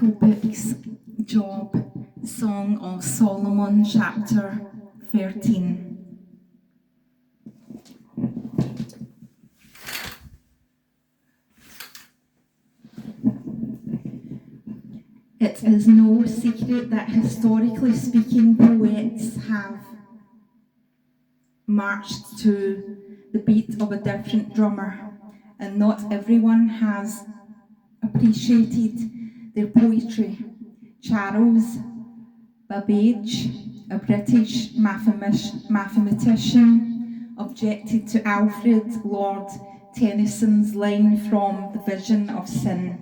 Poetical Books, Job, Song of Solomon, chapter 13. It is no secret that, historically speaking, poets have marched to the beat of a different drummer, and not everyone has appreciated their poetry. Charles Babbage, a British mathematician, objected to Alfred Lord Tennyson's line from The Vision of Sin: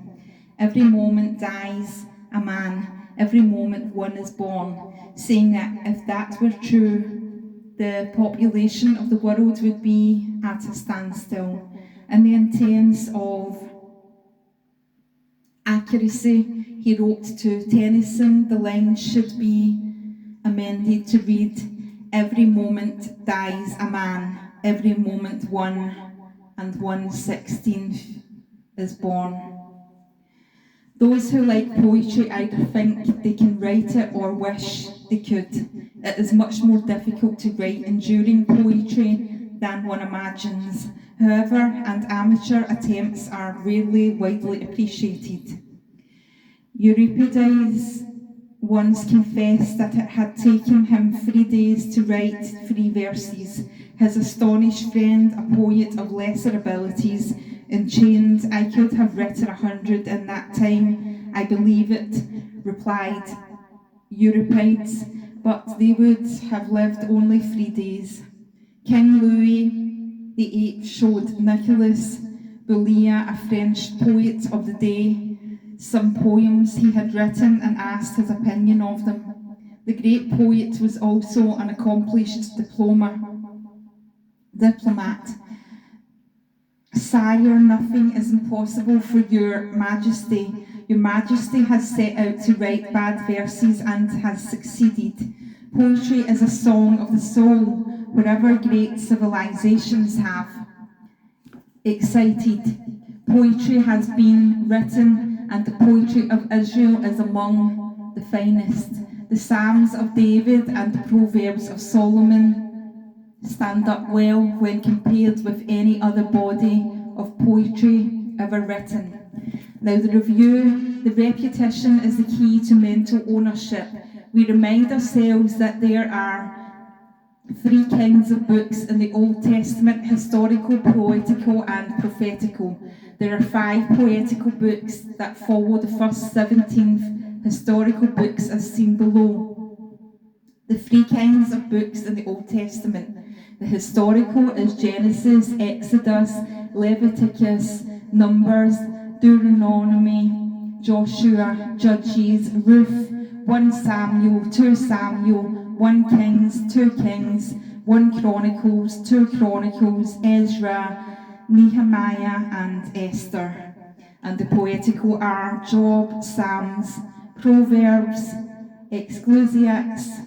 "Every moment dies a man, every moment one is born," saying that if that were true, the population of the world would be at a standstill. In the intents of accuracy, he wrote to Tennyson the line should be amended to read: "Every moment dies a man, every moment 1 and 1/16 is born." Those who like poetry either think they can write it or wish they could. It is much more difficult to write enduring poetry than one imagines. However, and amateur attempts are rarely widely appreciated. Euripides once confessed that it had taken him 3 days to write 3 verses. His astonished friend, a poet of lesser abilities, enchained, "I could have written 100 in that time, I believe it," replied Euripides, "but they would have lived only 3 days." King Louis VIII showed Nicolas Bouillet, a French poet of the day, some poems he had written and asked his opinion of them. The great poet was also an accomplished diplomat. "Sire, nothing is impossible for your Majesty. Your Majesty has set out to write bad verses and has succeeded. Poetry is a song of the soul, wherever great civilizations have excited. Poetry has been written, and the poetry of Israel is among the finest. The Psalms of David and the Proverbs of Solomon stand up well when compared with any other body of poetry ever written." Now the review: the repetition is the key to mental ownership. We remind ourselves that there are 3 kinds of books in the Old Testament: historical, poetical, and prophetical. There are 5 poetical books that follow the first 17 historical books as seen below. The 3 kinds of books in the Old Testament: the historical is Genesis, Exodus, Leviticus, Numbers, Deuteronomy, Joshua, Judges, Ruth, 1 Samuel, 2 Samuel, 1 Kings, 2 Kings, 1 Chronicles, 2 Chronicles, Ezra, Nehemiah, and Esther. And the poetical are Job, Psalms, Proverbs, Ecclesiastes,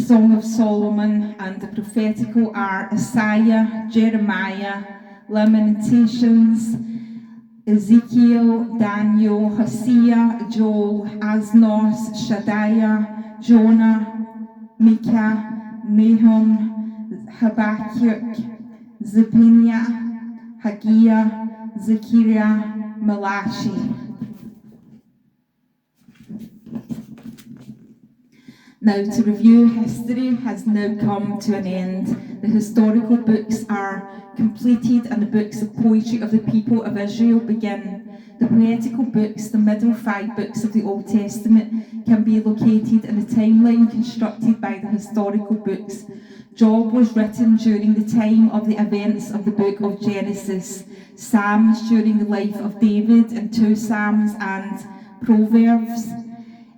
Song of Solomon, and the prophetical are Isaiah, Jeremiah, Lamentations, Ezekiel, Daniel, Hosea, Joel, Asnos, Shaddai, Jonah, Micah, Nahum, Habakkuk, Zephaniah, Haggai, Zechariah, Malachi. Now, to review, history has now come to an end. The historical books are completed and the books of poetry of the people of Israel begin. The poetical books, the middle 5 books of the Old Testament, can be located in a timeline constructed by the historical books. Job was written during the time of the events of the book of Genesis. Psalms during the life of David, and 2 Psalms and Proverbs,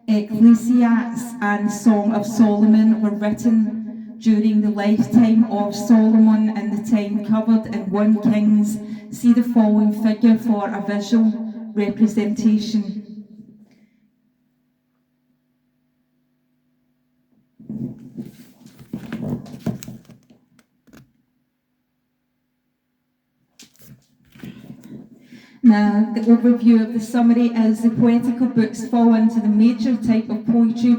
Ecclesiastes, and Song of Solomon were written during the lifetime of Solomon and the time covered in 1 Kings. See the following figure for a visual representation. Now, the overview of the summary is the poetical books fall into the major type of poetry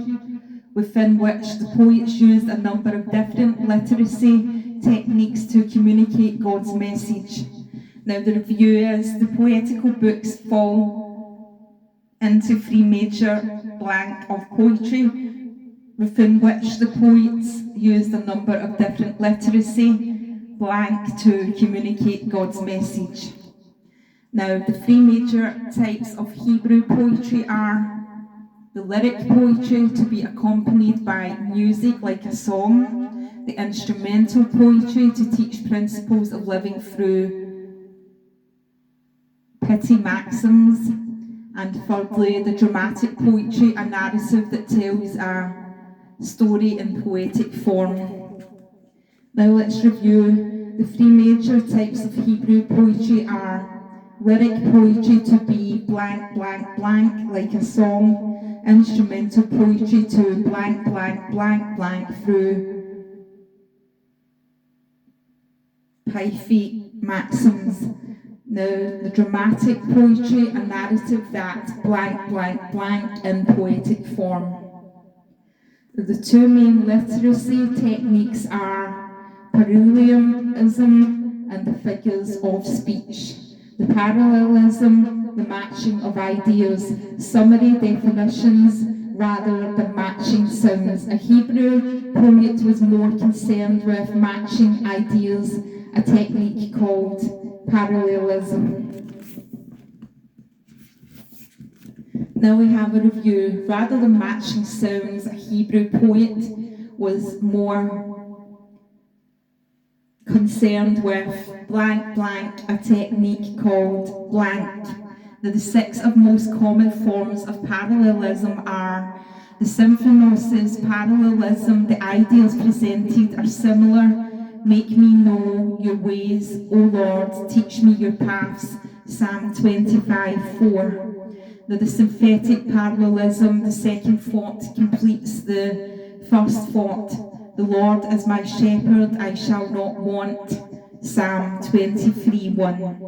within which the poets used a number of different literacy techniques to communicate God's message. Now, the review is the poetical books fall into three major blank of poetry within which the poets used a number of different literacy blank to communicate God's message. Now, the three major types of Hebrew poetry are the lyric poetry, to be accompanied by music like a song, the instrumental poetry, to teach principles of living through pithy maxims, and thirdly, the dramatic poetry, a narrative that tells a story in poetic form. Now let's review the three major types of Hebrew poetry are lyric poetry, to be blank, blank, blank, like a song, instrumental poetry, to blank, blank, blank, blank, through pithy maxims. Now, the dramatic poetry, a narrative that blank, blank, blank in poetic form. The two main literacy techniques are parallelism and the figures of speech. The parallelism, the matching of ideas, summary definitions rather than matching sounds. A Hebrew poet was more concerned with matching ideas, a technique called parallelism. Now we have a review. Rather than matching sounds, a Hebrew poet was more concerned with blank, blank, a technique called blank. Now, the six of most common forms of parallelism are the symphonoses, parallelism, the ideas presented are similar. Make me know your ways, O Lord, teach me your paths, Psalm 25:4. Now, the synthetic parallelism, the second thought completes the first thought. The Lord is my shepherd, I shall not want, Psalm 23:1.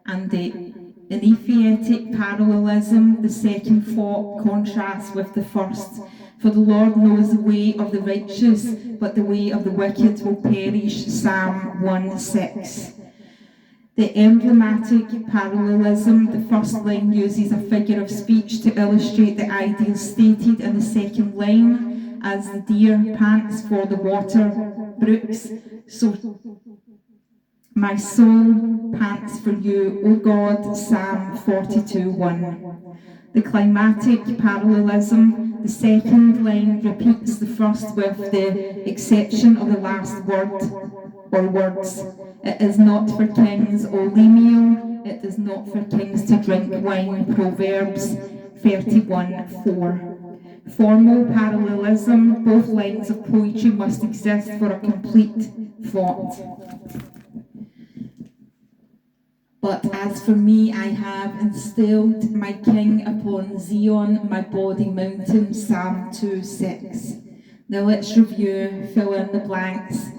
And the eniphatic parallelism, the second thought contrasts with the first. For the Lord knows the way of the righteous, but the way of the wicked will perish, Psalm 1:6. The emblematic parallelism, the first line uses a figure of speech to illustrate the ideas stated in the second line, as the deer pants for the water brooks, so my soul pants for you, O God, Psalm 42:1. The climatic parallelism, the second line repeats the first with the exception of the last word or words. It is not for kings, O Lemuel, it is not for kings to drink wine, Proverbs 31:4. Formal parallelism, both lines of poetry must exist for a complete thought. But as for me, I have instilled my king upon Zion, my body mountain, Psalm 2:6. Now let's review, fill in the blanks.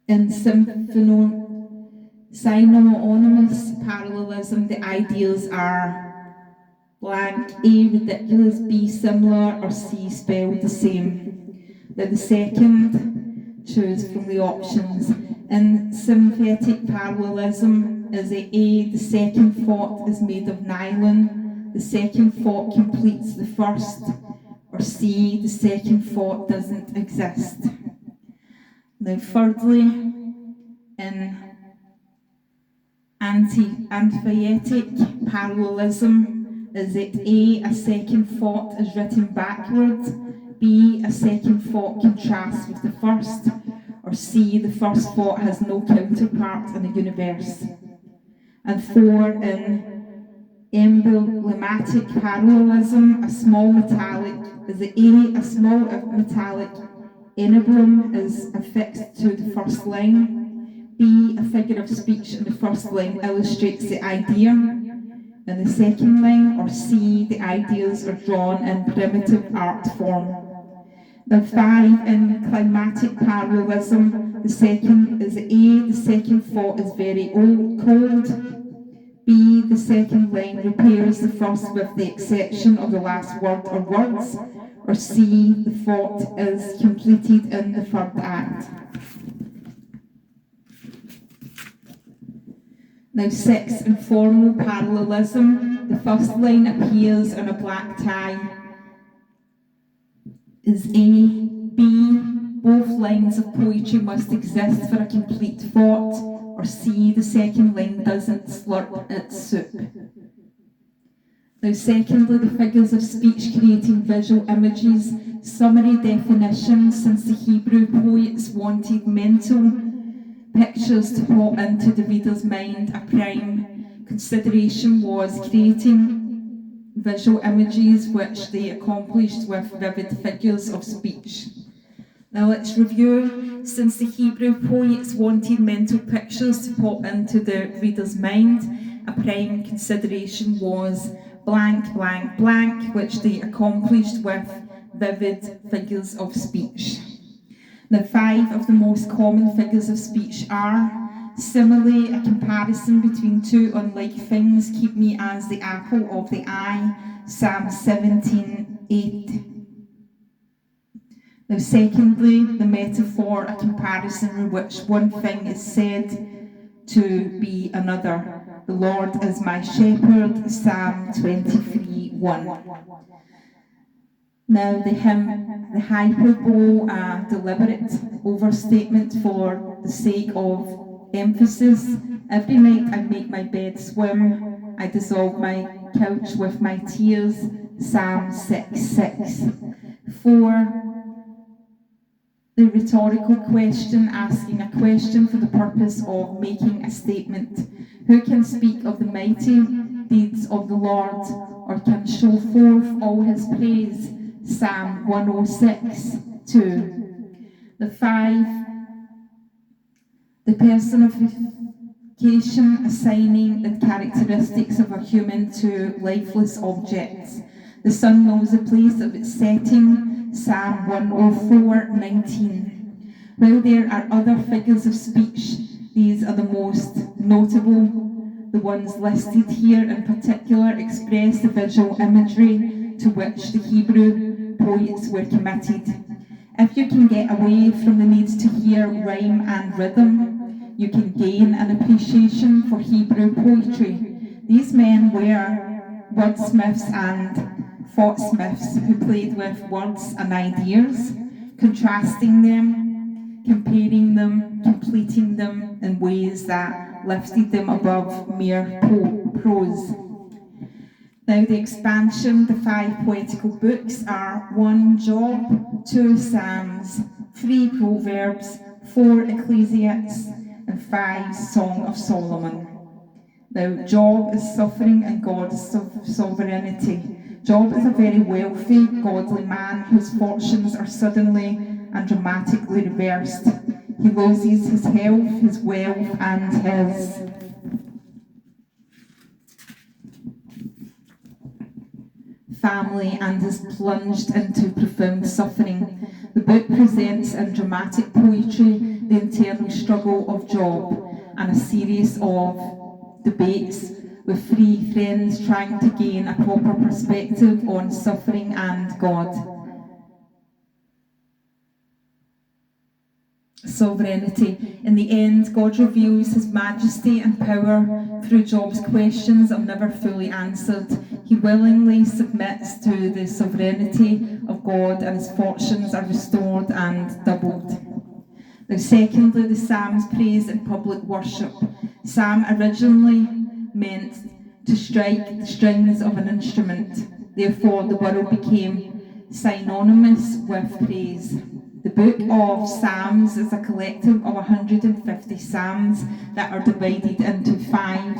In synonymous parallelism, the ideas are blank, A, ridiculous, B, similar, or C, spelled the same. Now the second, choose from the options. In synthetic parallelism, is it A, the second thought is made of nylon, the second thought completes the first, or C, the second thought doesn't exist. Now thirdly, in antiphatic parallelism, is it A, a second thought is written backwards, B, a second thought contrasts with the first, or C, the first thought has no counterpart in the universe. And 4, in emblematic parallelism, a small metallic, is it A, a small metallic emblem is affixed to the first line, B, a figure of speech in the first line illustrates the idea in the second line, or C, the ideas are drawn in primitive art form. The 5, in climatic parallelism, the second is A, the second thought is very old, cold. B, the second line repairs the first with the exception of the last word or words. Or C, the thought is completed in the third act. Now 6, informal parallelism. The first line appears in a black tie. Is A. B, both lines of poetry must exist for a complete thought. Or C, the second line doesn't slurp its soup. Now secondly, the figures of speech creating visual images. Summary definition: since the Hebrew poets wanted mental pictures to pop into the reader's mind, a prime consideration was creating visual images, which they accomplished with vivid figures of speech. Now let's review. Since the Hebrew poets wanted mental pictures to pop into the reader's mind, a prime consideration was blank, blank, blank, which they accomplished with vivid figures of speech. Now 5 of the most common figures of speech are: simile, a comparison between two unlike things, keep me as the apple of the eye, Psalm 17:8. Now secondly, the metaphor, a comparison in which one thing is said to be another. The Lord is my shepherd, Psalm 23:1. Now the hymn, the hyperbole, a deliberate overstatement for the sake of emphasis. Every night I make my bed swim, I dissolve my couch with my tears, Psalm 6:6. 4, the rhetorical question, asking a question for the purpose of making a statement. Who can speak of the mighty deeds of the Lord, or can show forth all his praise? Psalm 106:2. The 5, the personification, assigning the characteristics of a human to lifeless objects. The sun knows the place of its setting, Psalm 104:19. While there are other figures of speech, these are the most notable. The ones listed here in particular express the visual imagery to which the Hebrew poets were committed. If you can get away from the need to hear rhyme and rhythm, you can gain an appreciation for Hebrew poetry. These men were wordsmiths and thoughtsmiths who played with words and ideas, contrasting them, comparing them, completing them in ways that lifted them above mere prose. Now the expansion, the 5 poetical books are 1 Job, 2 Psalms, 3 Proverbs, 4 Ecclesiastes, and 5 Song of Solomon. Now Job is suffering and God's sovereignty. Job is a very wealthy, godly man whose fortunes are suddenly and dramatically reversed. He loses his health, his wealth, and his family, and is plunged into profound suffering. The book presents in dramatic poetry the internal struggle of Job and a series of debates with 3 friends trying to gain a proper perspective on suffering and God. Sovereignty. In the end, God reveals his majesty and power through Job's questions are never fully answered. He willingly submits to the sovereignty of God, and his fortunes are restored and doubled. Now secondly, the Psalms praise in public worship. Psalm originally meant to strike the strings of an instrument. Therefore, the word became synonymous with praise. The book of Psalms is a collective of 150 psalms that are divided into 5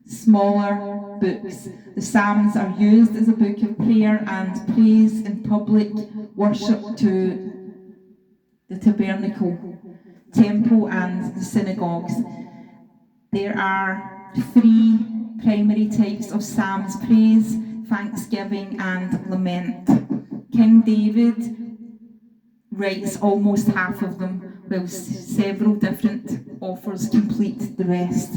smaller books. The Psalms are used as a book of prayer and praise in public worship to the tabernacle, temple, and the synagogues. There are 3 primary types of Psalms: praise, thanksgiving, and lament. King David writes almost half of them. whilst several different offers complete the rest.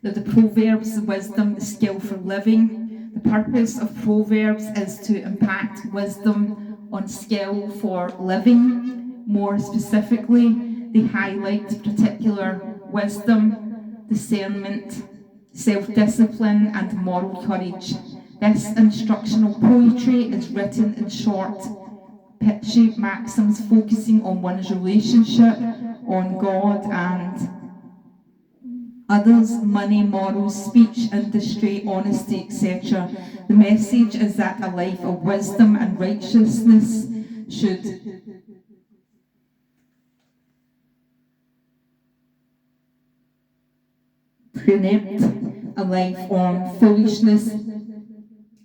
Now the Proverbs, the wisdom, the skill for living. The purpose of Proverbs is to impact wisdom on skill for living. More specifically, they highlight particular wisdom, discernment, self-discipline and moral courage. This instructional poetry is written in short, pitchy maxims focusing on one's relationship, on God and others, money, morals, speech, industry, honesty, etc. The message is that a life of wisdom and righteousness should preempt a life on foolishness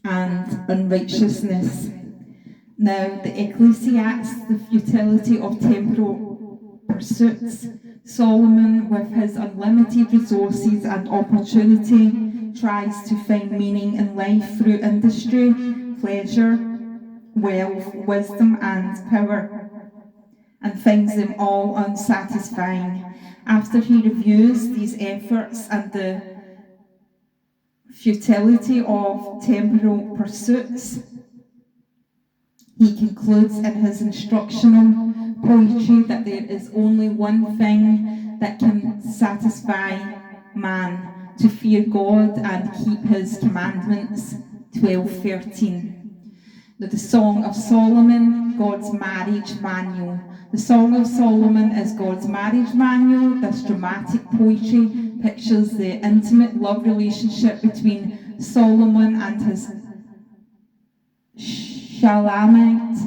and unrighteousness. Now, the Ecclesiastes, the futility of temporal pursuits. Solomon, with his unlimited resources and opportunity, tries to find meaning in life through industry, pleasure, wealth, wisdom, and power, and finds them all unsatisfying. After he reviews these efforts and the futility of temporal pursuits, he concludes in his instructional poetry that there is only one thing that can satisfy man, to fear God and keep his commandments. 12:13. Now, the Song of Solomon, God's marriage manual. The Song of Solomon is God's marriage manual. This dramatic poetry pictures the intimate love relationship between Solomon and his Shulamite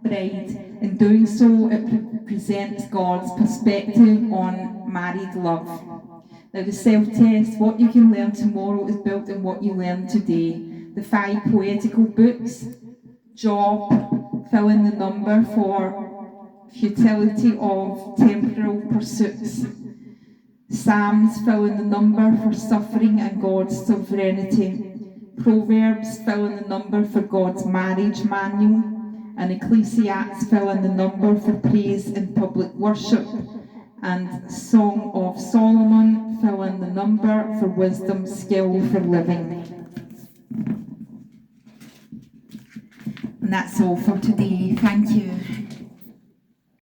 bride. In doing so, it presents God's perspective on married love. Now, the self-test, what you can learn tomorrow is built on what you learn today. The 5 poetical books. Job, fill in the number for futility of temporal pursuits. Psalms, fill in the number for suffering and God's sovereignty. Proverbs, fill in the number for God's marriage manual. And Ecclesiastes, fill in the number for praise in public worship. And Song of Solomon, fill in the number for wisdom, skill for living. And that's all for today. Thank you.